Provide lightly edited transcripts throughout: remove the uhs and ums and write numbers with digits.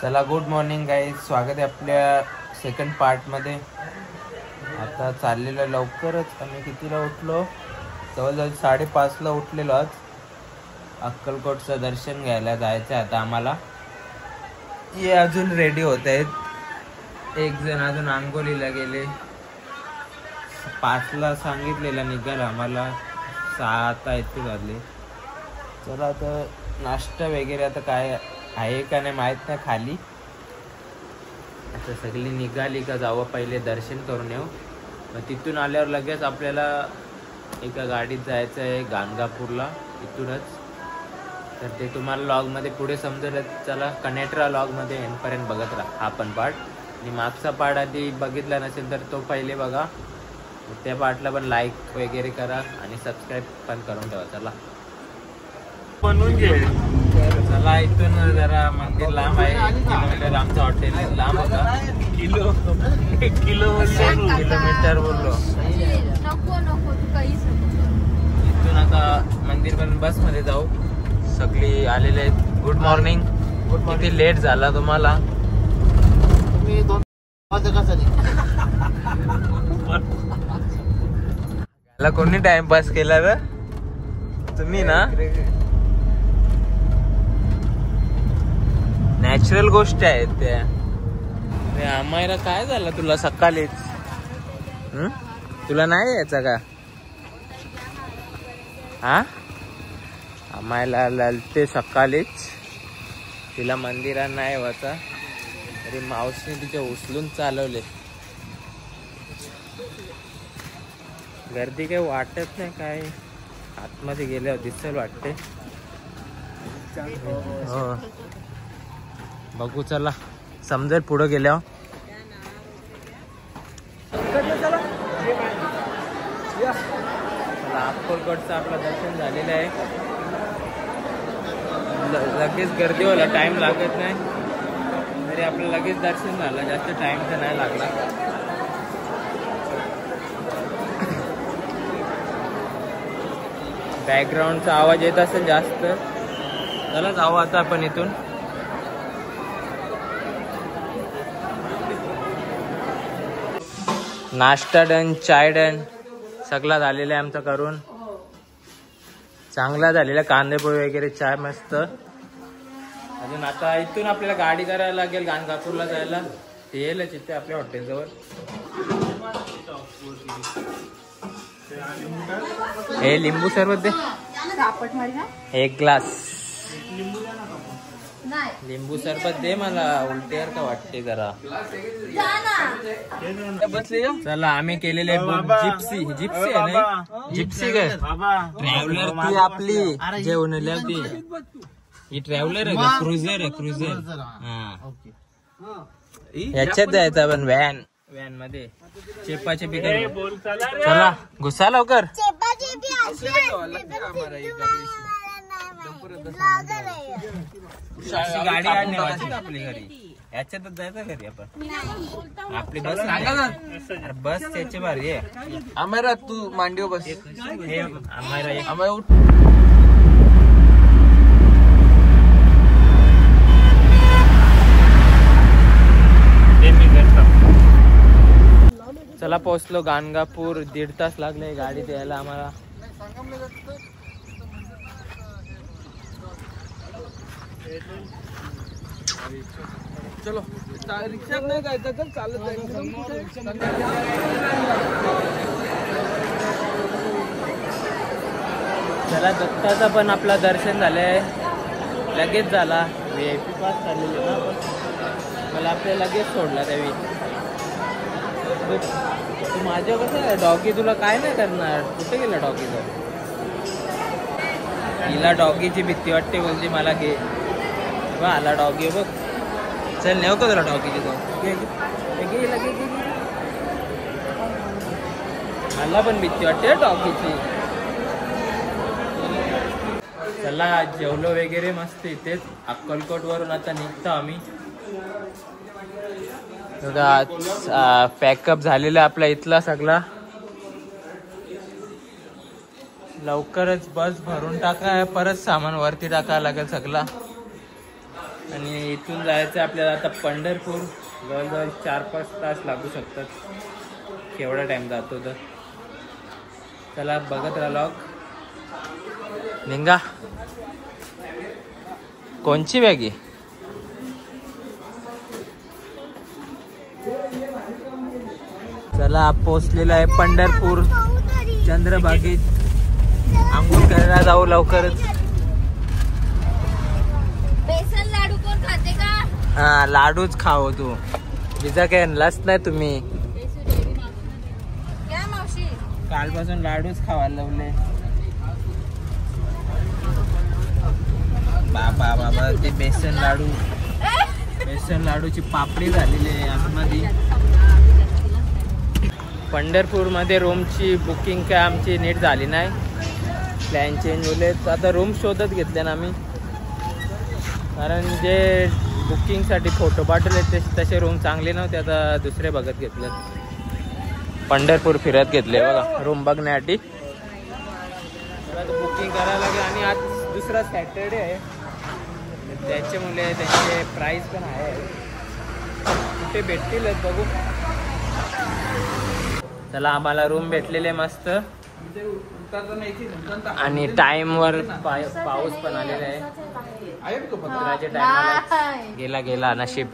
चला good morning guys, स्वागत आहे आपल्या सेकंड पार्टमध्ये. आता चाललेलं लवकरच. आम्ही कितीला उठलो? जवळजवळ 5:30ला उठलेलो. आज अक्कलकोटचं दर्शन घ्यायला जायचं आहे आता आम्हाला. हे अजून रेडी होत आहेत. एक जण अजून आंघोळीला गेले. 5ला सांगितलेलं निघाल आम्हाला, 6 इतके झाले. चला आता नाश्ता वगैरे आता काय आहे का नाही माहीत नाही. खाली आता सगळी निघाली का जावं, पहिले दर्शन करून येऊ. मग तिथून आल्यावर लगेच आपल्याला एका गाडीत जायचं आहे गाणगापूरला इथूनच. तर ते तुम्हाला लॉगमध्ये पुढे समजेल. चला कनेक्ट्रा लॉगमध्ये एंडपर्यंत बघत राहा हा पण पार्ट. आणि मागचा पार्ट आधी बघितला नसेल तर तो पहिले बघा. त्या पार्टला पण लाईक वगैरे करा आणि सबस्क्राईब पण करून ठेवा. चला बनवून घे. चला इथून जरा मंदिर लांब आहे, 1 किलोमीटर आमचं हॉटेल लांब होता. किलोमीटर बोललो. इथून आता मंदिर पण बसमध्ये जाऊ. सगळी आलेले आहेत. Good morning. किती लेट झाला तुम्हाला? कोणी टाइमपास केला रे? तुम्ही ना. नॅचरल गोष्ट आहेत त्या. आम्हाला काय झालं तुला सकाळीच? तुला नाही यायचं का? हा आम्हाला ललते सकाळीच. तिला मंदिरात नाही व्हायचा तरी मावशीने तिच्या उचलून चालवले. गर्दी काही वाटत नाही, काय आतमध्ये गेल्यावर दिसेल वाटते. हो बघू, चला समजेल पुढे गेल्यावर. अक्कलकोटचं आपलं दर्शन झालेलं आहे. लगेच गर्दी व्हायला टाइम लागत नाही, तरी आपलं लगेच दर्शन झालं. जास्त टाइम तर नाही लागला. बॅकग्राऊंडचा आवाज येत असेल जास्त. चला जाऊ आता आपण इथून. नाश्ता डन, चाय डन, सगळा झालेला आहे आमचा करून. चांगला झालेला कांदेपोळी वगैरे, चाय मस्त. अजून आता इथून आपल्याला गाडी करायला लागेल गाणगापूरला जायला. ते येईलच इथे आपल्या हॉटेलजवळ. हे लिंबू सरबत दे 1 ग्लास. लिंबू सरबत दे मला, उलटीवर का वाटते जरा. चला आम्ही केलेले जिप्सी. जिप्सी आहे ना, जिप्सी काय ट्रॅव्हलर ती आपली जेवण ती. ही ट्रॅव्हलर आहे का? क्रुझर आहे, क्रुझर. हा याच्यात जायचं पण व्हॅन मध्ये. चेपाचे पिकर. चला घुसा लवकर. गाडी आणण्याची आपली घरी, याच्यातच जायचं घरी आपण. आपली बस बस त्याची भारी आहे. आम्हाला तू मांडीव बस. आम्हाला चला पोहोचलो गाणगापूर. 1.5 तास लागले गाडी द्यायला आम्हाला. चलो रिक्षात नाही जायचं तर चालत जायचं. चला दत्ताचा पण आपला दर्शन झालंय. लगेच झाला. VIP पास चाललेले ना आपण. मला आपल्याला लगेच सोडला त्यावेळी. तू माझ्या कसं आहे डॉगी, तुला काय नाही करणार. कुठे गेला डॉगी? तिला डॉगीची भीती वाटते, बोलते मला घे. आला डॉगी बघ. चल नेऊ का तुला डॉगीची? मला पण भीती वाटते डॉगीची. चला जेवलो वगैरे मस्त इथेच अक्कलकोट वरून. आता निघतो आम्ही. पॅकअप झालेला आपला इथला सगळा. लवकरच बस भरून टाका. परत सामान वरती टाकायला लागेल सगळा. आणि इथून जायचं आपल्याला आता पंढरपूर. जवळजवळ 4-5 तास लागू शकतात. केवढा टाइम जातो तर चला बघत राहा लॉग. निघा. कोणची बॅग आहे? चला पोचलेला आहे पंढरपूर. चंद्रभागेत आंघोळ करायला जाऊ लवकरच. बेसन लाडू कोण खाते का? हा लाडूच खाओ तू. विजा काय आणलाच नाही तुम्ही. क्या मावशी? कालपासून लाडूच खावायला लावले. बाबा बाबा ते बेसन लाडूची पापडी झालेली आहे आतमध्ये. पंढरपूरमध्ये रूमची बुकिंग काय आमची नीट झाली नाही. प्लॅन चेंज होले. आता रूम शोधत घेतले ना आम्ही. कारण जे बुकिंगसाठी फोटो पाठवले ते तसे रूम चांगले नव्हते. आता दुसरे बघत घेतले. पंढरपूर फिरत घेतले बघा रूम बघण्यासाठी. बुकिंग करायला लागेल. आणि आज दुसरा सॅटरडे आहे त्याच्यामुळे त्यांचे प्राईस पण आहे. कुठे भेटतीलच बघू. चला आम्हाला रूम भेटलेले मस्त. आणि टाइमवर पाऊस पण आलेला आहे. टाइमला गेला नशीब.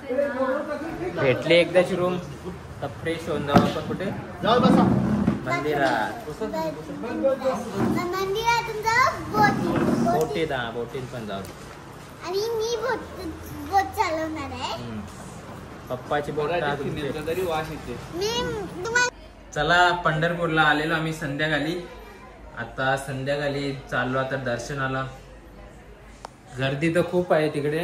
भेटले एकदाची रूम. तर फ्रेश होऊन जाऊ आपण. कुठे मंदिरात. बोटीत पण जाऊ. आणि मी बोट चालवणार आहे. पप्पाची बोट. चला पंढरपूरला आलेलो आम्ही संध्याकाळी. आता संध्याकाळी चाललो आता दर्शनाला. गर्दी तर खूप आहे तिकडे.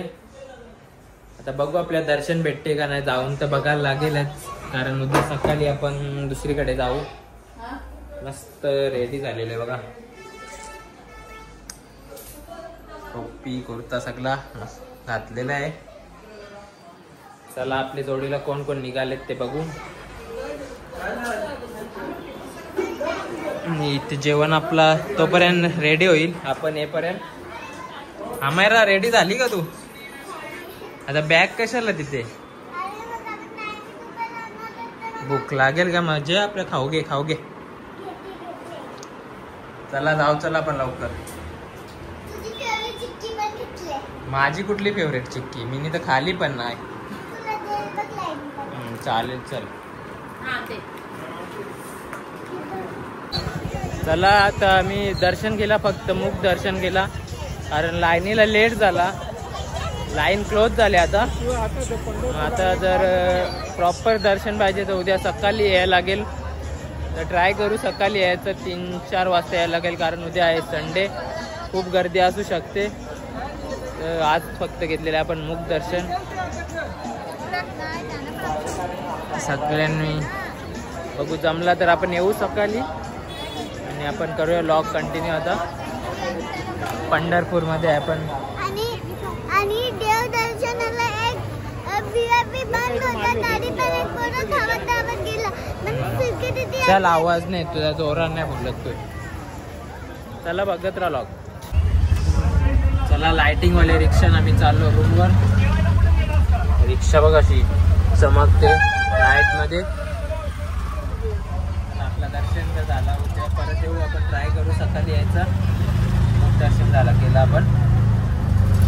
आता बघू आपल्या दर्शन भेटते का नाही. जाऊन तर बघायला लागेलच. कारण उद्या सकाळी आपण दुसरीकडे जाऊ. मस्त रेडी झालेले बघा. टोपी कुर्ता सगळा घातलेला आहे. चला आपल्या जोडीला कोण कोण निघालेत ते बघू. इथे जेवण आपला तोपर्यंत रेडी होईल. आपण येपर्यंत. आम्हाला रेडी झाली का तू? आता बॅग कशाला तिथे? भूक लागेल का? मजे आपल्या खाऊ घे. चला जाऊ. चला पण लवकर. माझी कुठली फेवरेट चिक्की? मी तर खाली पण नाही. चालेल चल. चला आता आम्ही दर्शन केला. फक्त मुख दर्शन केला. कारण लाईनीला लेट झाला. लाईन क्लोज झाली आता. जर प्रॉपर दर्शन पाहिजे तर उद्या सकाळी यायला लागेल. तर ट्राय करू सकाळी यायचं. 3-4 वाजता यायला लागेल. कारण उद्या आहे संडे. खूप गर्दी असू शकते. तर आज फक्त घेतलेलं आपण मुख दर्शन. सगळ्यांनी बघू जमला तर आपण येऊ सकाळी. आणि आपण करूया लॉग कंटिन्यू. आता पंढरपूरमध्ये आहे आपण. आणि देवदर्शनाला एक VIP बंद होता तरी पण एक पोरं धावत गेला. चल आवाज नाही तुझा. जोरात नाही बोलत तू. चला बघत राहा लॉग. चला लाइटिंग वाले रिक्षा आम्ही चाललो रूमवर. रिक्षा बघ अशी चमकते लाईट मध्ये. आपला दर्शन तर झाला. उद्या परत येऊ आपण. ट्राय करू सकाळी यायचा. मग दर्शन झाला केलं आपण.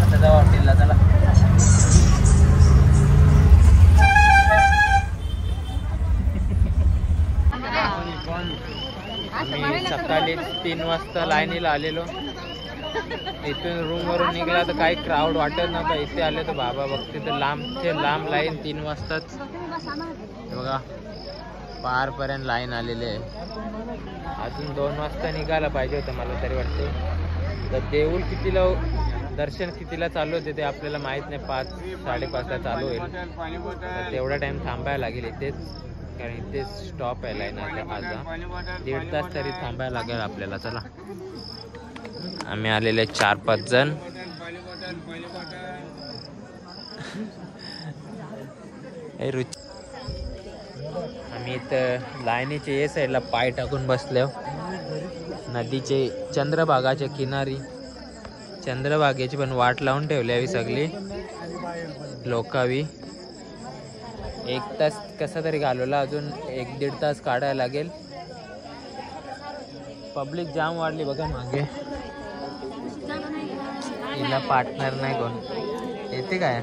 आता जाऊ हॉटेलला. चला मी सकाळी 3 वाजता लाईनीला आलेलो. इथून रूम वरून निघाला तर काही क्राऊड वाटत नव्हता. इथे आले तर बाबा बघते तर लांब लाईन. 3 वाजताच बघा पारपर्यंत लाईन आलेली आहे. अजून 2 वाजता निघायला पाहिजे होतं मला तरी वाटते. तर देऊळ कितीला दर्शन कितीला चालू होते ते आपल्याला माहित नाही. 5-5:30 चालू होईल. तर तेवढा टाइम थांबायला लागेल इथेच. कारण इथेच स्टॉप आहे लाईन. आता 1.5 तास तरी थांबायला लागेल आपल्याला. चला आम्ही आलेले 4-5 जण. आम्ही इथं लाईनीच्या ये साईडला पाय टाकून बसलो. नदीचे चंद्रभागाच्या किनारी चंद्रभागेची पण वाट लावून ठेवली हवी सगळी लोकावी. 1 तास कसा तरी घालवला, अजून 1-1.5 तास काढायला लागेल. पब्लिक जाम वाढली बघा मागे. हिला पार्टनर नाही कोण. येते काय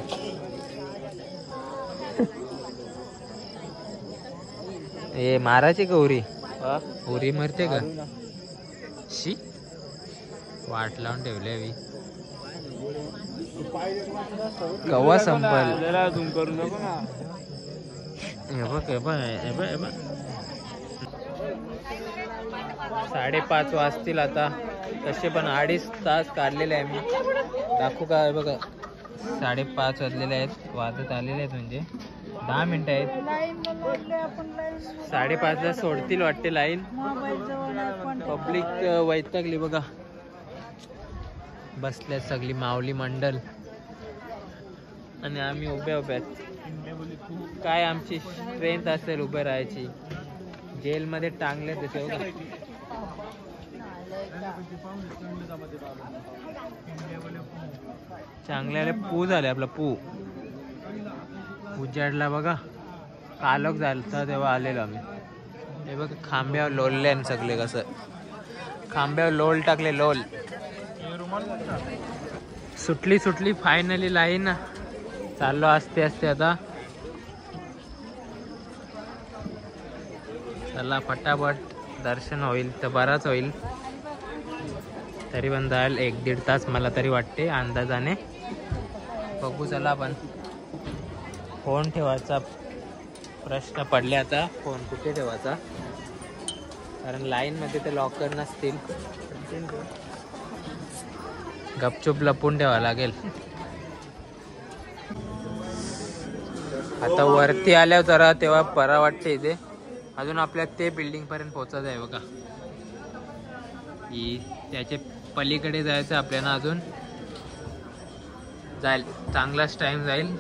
हे मारायची का उरी? उरी मरते का? शी वाट लावून ठेवली हवी. कवा संपल? हे बघ 5:30 वाजतील आता. तसे पण 2.5 तास काढलेले आहे मी. दाखवू का? हे बघा 5:30 वाजलेले आहेत, वाजत आलेले आहेत, म्हणजे 10 मिनिटं आहेत. 5:30ला सोडतील वाटते लाईन. पब्लिक वैतागली बघा, बसल्यात सगळी माऊली मंडल आणि आम्ही उभ्या आहेत. काय आमची स्ट्रेंथ असेल उभे राहायची. जेलमध्ये टांगले तसे बघा. चांगल्याला पू झाले. आपला पू उजाडला बघा. कालक झालता तेव्हा आलेलो आम्ही. हे बघ खांब्यावर लोलले सगळे. कसं खांब्यावर लोल टाकले. लोल सुटली फायनली लाईन. चाललो असते आता. चला फटाफट दर्शन होईल तर बराच होईल. तरी पण जाईल 1-1.5 तास मला तरी वाटते अंदाजाने. बघू चला. आपण फोन ठेवायचा प्रश्न पडले आता. फोन कुठे ठेवायचा? कारण लाईन मध्ये ते लॉकर नसतील. गपचूप लपून ठेवा लागेल. आता वरती आल्यावर जरा तेव्हा बरा वाटते. इथे अजून आपल्या ते बिल्डिंग पर्यंत पोहोचायचं आहे बघा. त्याच्या पलीकडे जायचं आपल्याला. अजून जाईल चांगलाच टाइम जाईल.